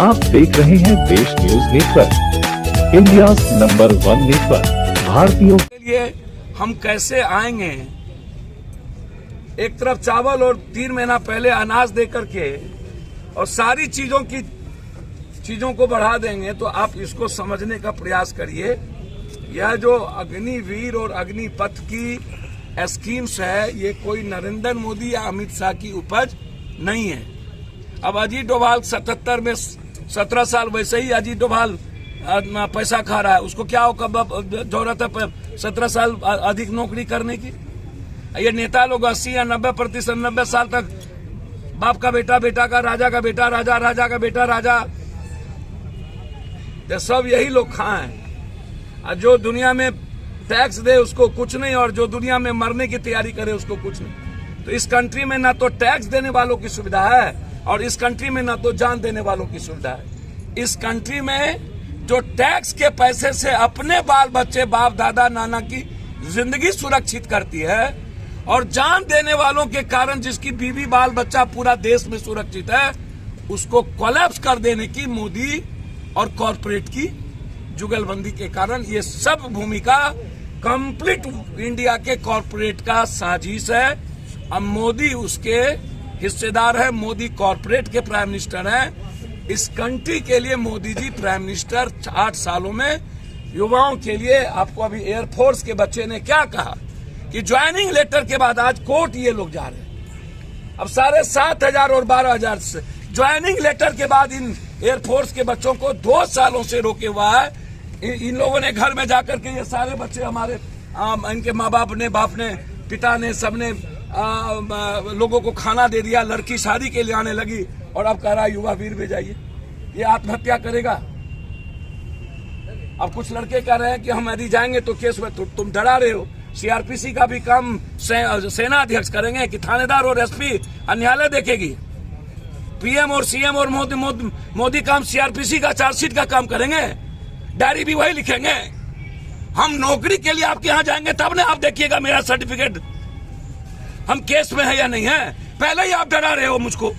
आप देख रहे हैं देश news network, India number 1 network. भारतीयों के लिए हम कैसे आएंगे? एक तरफ चावल और 3 महीना पहले अनाज दे करके और सारी चीजों को बढ़ा देंगे, तो आप इसको समझने का प्रयास करिए। यह जो अग्निवीर और अग्निपथ की स्कीम्स है, ये कोई नरेंद्र मोदी या अमित शाह की उपज नहीं है। अब अजीत डोभाल 77 में 17 साल वैसे ही अजीत डोभाल पैसा खा रहा है, उसको क्या जरूरत है 17 साल अधिक नौकरी करने की? ये नेता लोग 80 या 90%, 90 साल तक बाप का बेटा, बेटा का राजा का बेटा, राजा, राजा का बेटा राजा, ये सब यही लोग खाएं। और जो दुनिया में टैक्स दे उसको कुछ नहीं, और जो दुनिया में मरने की तैयारी करे उसको कुछ नहीं। तो इस कंट्री में ना तो टैक्स देने वालों की सुविधा है, और इस कंट्री में ना तो जान देने वालों की सुविधा है। इस कंट्री में जो टैक्स के पैसे से अपने बाल बच्चे, बाप दादा नाना की जिंदगी सुरक्षित करती है, और जान देने वालों के कारण जिसकी बीवी बाल बच्चा पूरा देश में सुरक्षित है, उसको कोलैप्स कर देने की मोदी और कॉर्पोरेट की जुगलबंदी के कारण ये सब भूमिका कंप्लीट इंडिया के कॉर्पोरेट का साजिश है। अब मोदी उसके हिस्सेदार है, मोदी कॉर्पोरेट के प्राइम मिनिस्टर हैं। इस कंट्री के लिए मोदी जी प्राइम मिनिस्टर 8 सालों में युवाओं के लिए, आपको अभी एयरफोर्स के बच्चे ने क्या कहा कि ज्वाइनिंग लेटर के बाद आज कोर्ट ये लोग जा रहे हैं। अब 7,500 और 12,000 से ज्वाइनिंग लेटर के बाद इन एयरफोर्स के बच्चों को 2 सालों से रोके हुआ है। इन लोगों ने घर में जाकर के ये सारे बच्चे हमारे इनके माँ बाप ने पिता ने सबने लोगों को खाना दे दिया, लड़की शादी के लिए आने लगी, और अब कह रहा है युवा वीर भेजाइए। ये आत्महत्या करेगा। अब कुछ लड़के कह रहे हैं कि हम यदि जाएंगे तो केस में, तुम डरा रहे हो। सीआरपीसी का भी काम सेना अध्यक्ष करेंगे कि थानेदार और एसपी न्यायालय देखेगी? पीएम और सीएम और मोदी काम सीआरपीसी का चार्जशीट का काम करेंगे, डायरी भी वही लिखेंगे। हम नौकरी के लिए आपके यहां जाएंगे तब ना आप देखिएगा मेरा सर्टिफिकेट हम केस में है या नहीं है। पहले ही आप डरा रहे हो मुझको।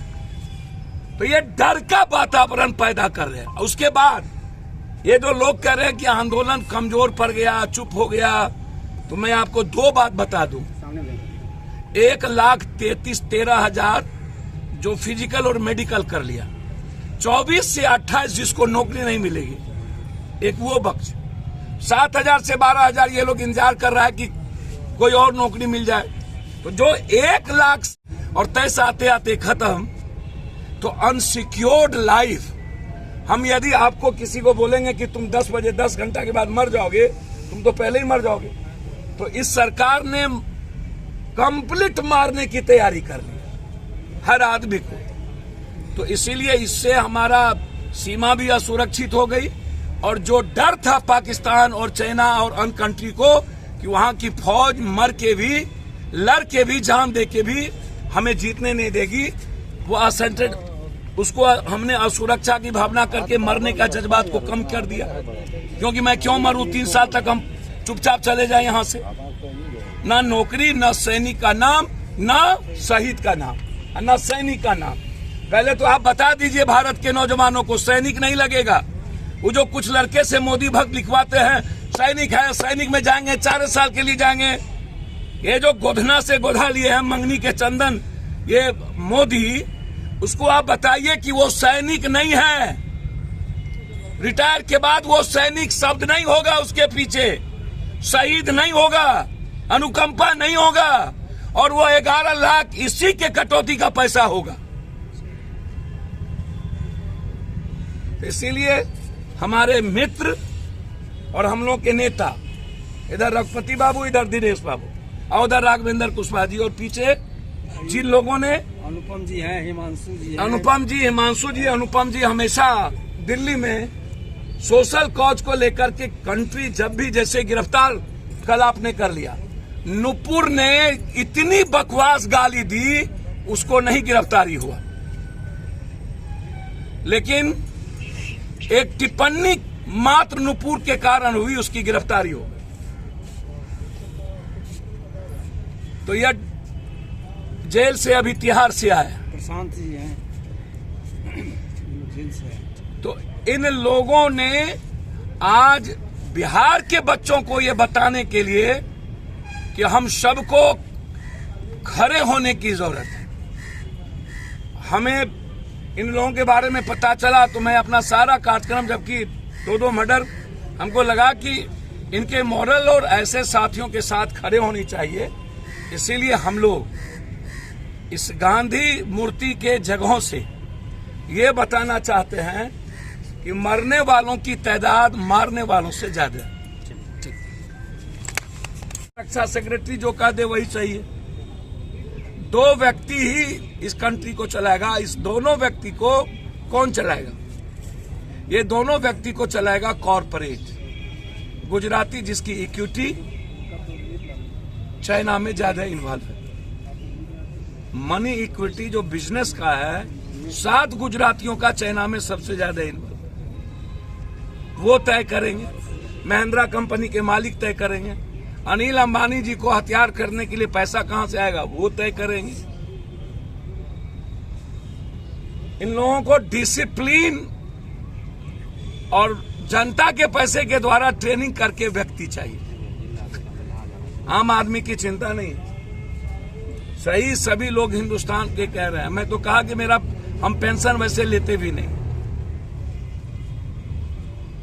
तो ये डर का वातावरण पैदा कर रहे हैं। उसके बाद ये जो लोग कह रहे हैं कि आंदोलन कमजोर पड़ गया, चुप हो गया, तो मैं आपको 2 बात बता दूं। 1,33,13,000 जो फिजिकल और मेडिकल कर लिया, 24 से 28 जिसको नौकरी नहीं मिलेगी, एक वो बख्श। 7,000 से 12,000 ये लोग इंतजार कर रहा है कि कोई और नौकरी मिल जाए। तो जो 1 लाख और 23 आते आते खत्म, तो अनसिक्योर्ड लाइफ। हम यदि आपको किसी को बोलेंगे कि तुम 10 बजे 10 घंटा के बाद मर जाओगे, तुम तो पहले ही मर जाओगे। तो इस सरकार ने कंप्लीट मारने की तैयारी कर ली हर आदमी को। तो इसीलिए इससे हमारा सीमा भी असुरक्षित हो गई, और जो डर था पाकिस्तान और चाइना और अन्य कंट्री को कि वहां की फौज मर के भी, लड़ के भी, जान दे के भी हमें जीतने नहीं देगी, वो असेंटेड, उसको हमने असुरक्षा की भावना करके मरने का जज्बात को कम कर दिया। क्योंकि मैं क्यों मरूं? 3 साल तक हम चुपचाप चले जाए यहां से। ना नौकरी, ना सैनिक का नाम, ना शहीद का नाम, ना सैनिक का नाम। पहले तो आप बता दीजिए भारत के नौजवानों को, सैनिक नहीं लगेगा। वो जो कुछ लड़के से मोदी भक्त लिखवाते हैं, सैनिक है, सैनिक में जाएंगे, 4 साल के लिए जाएंगे। ये जो गोधना से गोधा लिए हैं मंगनी के चंदन, ये मोदी, उसको आप बताइए कि वो सैनिक नहीं है। रिटायर के बाद वो सैनिक शब्द नहीं होगा उसके पीछे, शहीद नहीं होगा, अनुकंपा नहीं होगा, और वो 11 लाख इसी के कटौती का पैसा होगा। इसीलिए हमारे मित्र और हम लोग के नेता, इधर रघुपति बाबू, इधर दिनेश बाबू, और उधर राघवेंद्र कुशवाहा जी, और पीछे जिन लोगों ने अनुपम जी हैं, हिमांशु जी हैं। अनुपम जी हमेशा दिल्ली में सोशल कॉज को लेकर के कंट्री जब भी, जैसे गिरफ्तार कल आपने कर लिया, नुपुर ने इतनी बकवास गाली दी, उसको नहीं गिरफ्तारी हुआ, लेकिन एक टिप्पणी मात्र नुपुर के कारण हुई, उसकी गिरफ्तारी हो गई। तो यह जेल से अभी तिहाड़ से आया प्रशांत जी हैं। तो इन लोगों ने आज बिहार के बच्चों को ये बताने के लिए कि हम सबको खड़े होने की जरूरत है। हमें इन लोगों के बारे में पता चला तो मैं अपना सारा कार्यक्रम, जबकि दो मर्डर, हमको लगा कि इनके मॉरल और ऐसे साथियों के साथ खड़े होनी चाहिए। इसीलिए हम लोग इस गांधी मूर्ति के जगहों से ये बताना चाहते हैं कि मरने वालों की तादाद मारने वालों से ज्यादा है। रक्षा सेक्रेटरी जो कह दे वही सही है। 2 व्यक्ति ही इस कंट्री को चलाएगा। इस दोनों व्यक्ति को कौन चलाएगा? ये दोनों व्यक्ति को चलाएगा कॉरपोरेट गुजराती, जिसकी इक्विटी चाइना में ज्यादा इन्वॉल्व है। मनी इक्विटी जो बिजनेस का है 7 गुजरातियों का चाइना में सबसे ज्यादा इन्वॉल्व। वो तय करेंगे, महिंद्रा कंपनी के मालिक तय करेंगे। अनिल अंबानी जी को हथियार करने के लिए पैसा कहां से आएगा वो तय करेंगे। इन लोगों को डिसिप्लिन और जनता के पैसे के द्वारा ट्रेनिंग करके व्यक्ति चाहिए, आम आदमी की चिंता नहीं। सही सभी लोग हिंदुस्तान के कह रहे हैं। मैं तो कहा कि हम पेंशन वैसे लेते भी नहीं।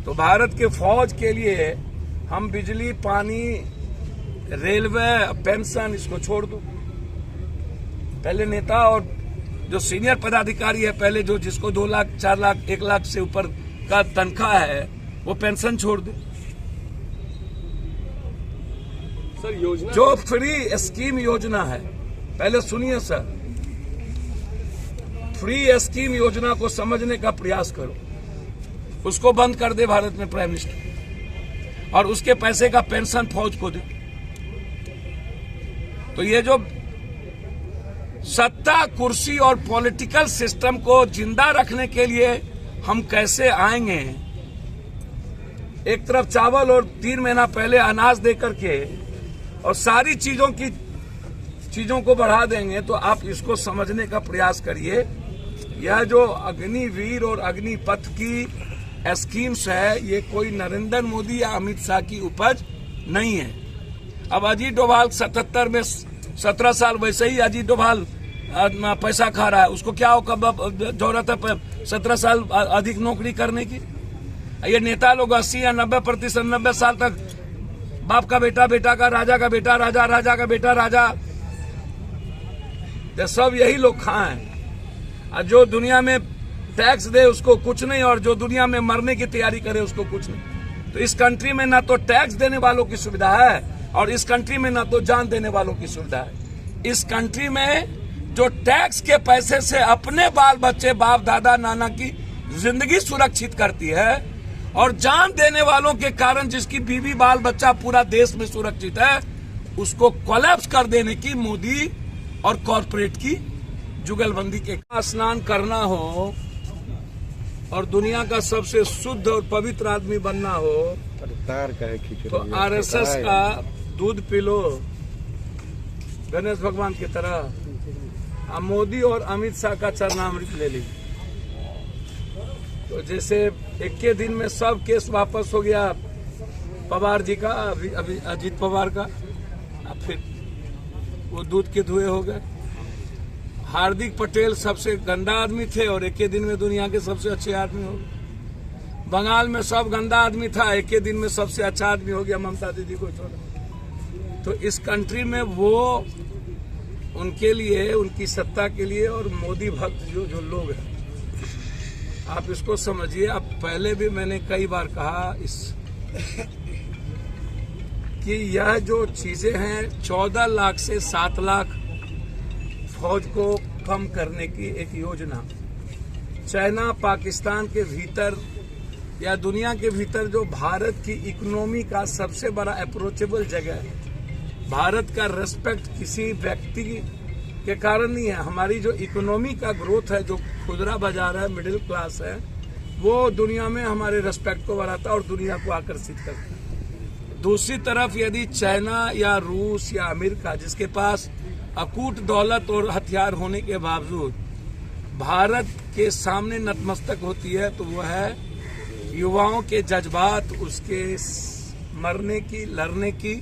तो भारत के फौज के लिए हम बिजली, पानी, रेलवे, पेंशन इसको छोड़ दो। पहले नेता और जो सीनियर पदाधिकारी है, पहले जो जिसको 2 लाख, 4 लाख, 1 लाख से ऊपर का तनख्वाह है, वो पेंशन छोड़ दे। सर योजना जो फ्री स्कीम योजना है, पहले सुनिए सर, फ्री स्कीम योजना को समझने का प्रयास करो। उसको बंद कर दे भारत में प्राइम मिनिस्टर, और उसके पैसे का पेंशन फौज को दे। तो ये जो सत्ता, कुर्सी और पॉलिटिकल सिस्टम को जिंदा रखने के लिए हम कैसे आएंगे, एक तरफ चावल और 3 महीना पहले अनाज दे करके और सारी चीजों को बढ़ा देंगे, तो आप इसको समझने का प्रयास करिए। यह जो अग्निवीर और अग्निपथ की स्कीम्स है, ये कोई नरेंद्र मोदी या अमित शाह की उपज नहीं है। अब अजीत डोभाल 77 में 17 साल वैसे ही अजीत डोभाल पैसा खा रहा है। उसको क्या जरूरत है 17 साल अधिक नौकरी करने की? ये नेता लोग 80 या 90%, 90 साल तक बाप का बेटा, बेटा का, राजा का बेटा, राजा, राजा का बेटा, राजा, ये सब यही लोग खाएं। और जो दुनिया में टैक्स दे उसको कुछ नहीं, और जो दुनिया में मरने की तैयारी करे उसको कुछ नहीं। तो इस कंट्री में ना तो टैक्स देने वालों की सुविधा है, और इस कंट्री में ना तो जान देने वालों की सुविधा है। इस कंट्री में जो टैक्स के पैसे से अपने बाल बच्चे, बाप दादा नाना की जिंदगी सुरक्षित करती है, और जान देने वालों के कारण जिसकी बीवी बाल बच्चा पूरा देश में सुरक्षित है, उसको कोलैप्स कर देने की मोदी और कॉरपोरेट की जुगलबंदी के। स्नान करना हो और दुनिया का सबसे शुद्ध और पवित्र आदमी बनना हो तो आरएसएस का दूध पी लो गणेश भगवान की तरह। मोदी और अमित शाह का चरणामृत ले ली। तो जैसे 21 दिन में सब केस वापस हो गया, पवार जी का, अभी अजीत पवार का, अब फिर वो दूध के धुएं हो गए। हार्दिक पटेल सबसे गंदा आदमी थे और 21 दिन में दुनिया के सबसे अच्छे आदमी हो गए। बंगाल में सब गंदा आदमी था, 21 दिन में सबसे अच्छा आदमी हो गया, ममता दीदी को छोड़ा। तो इस कंट्री में वो उनके लिए, उनकी सत्ता के लिए, और मोदी भक्त जो लोग हैं, आप इसको समझिए। अब पहले भी मैंने कई बार कहा कि यह जो चीजें हैं 14 लाख से 7 लाख फौज को कम करने की एक योजना, चाइना, पाकिस्तान के भीतर या दुनिया के भीतर जो भारत की इकोनॉमी का सबसे बड़ा अप्रोचेबल जगह है, भारत का रेस्पेक्ट किसी व्यक्ति के कारण नहीं है। हमारी जो इकोनॉमी का ग्रोथ है, जो खुदरा बाजार है, मिडिल क्लास है, वो दुनिया में हमारे रेस्पेक्ट को बढ़ाता है और दुनिया को आकर्षित करता है। दूसरी तरफ यदि चाइना या रूस या अमेरिका, जिसके पास अकूट दौलत और हथियार होने के बावजूद भारत के सामने नतमस्तक होती है तो वह है युवाओं के जज्बात, उसके मरने की, लड़ने की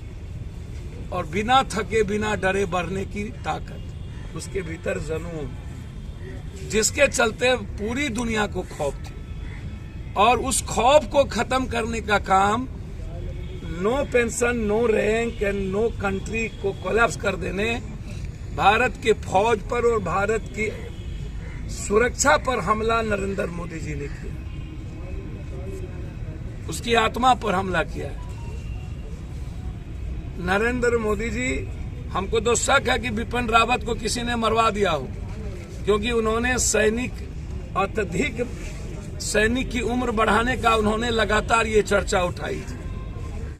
और बिना थके बिना डरे बढ़ने की ताकत, उसके भीतर जुनून, जिसके चलते पूरी दुनिया को खौफ थी। और उस खौफ को खत्म करने का काम no pension, no rank and no country को कोलैप्स कर देने, भारत के फौज पर और भारत की सुरक्षा पर हमला नरेंद्र मोदी जी ने किया, उसकी आत्मा पर हमला किया है। नरेंद्र मोदी जी, हमको तो शक है कि बिपिन रावत को किसी ने मरवा दिया हो, क्योंकि उन्होंने अत्यधिक सैनिक की उम्र बढ़ाने का उन्होंने लगातार ये चर्चा उठाई थी।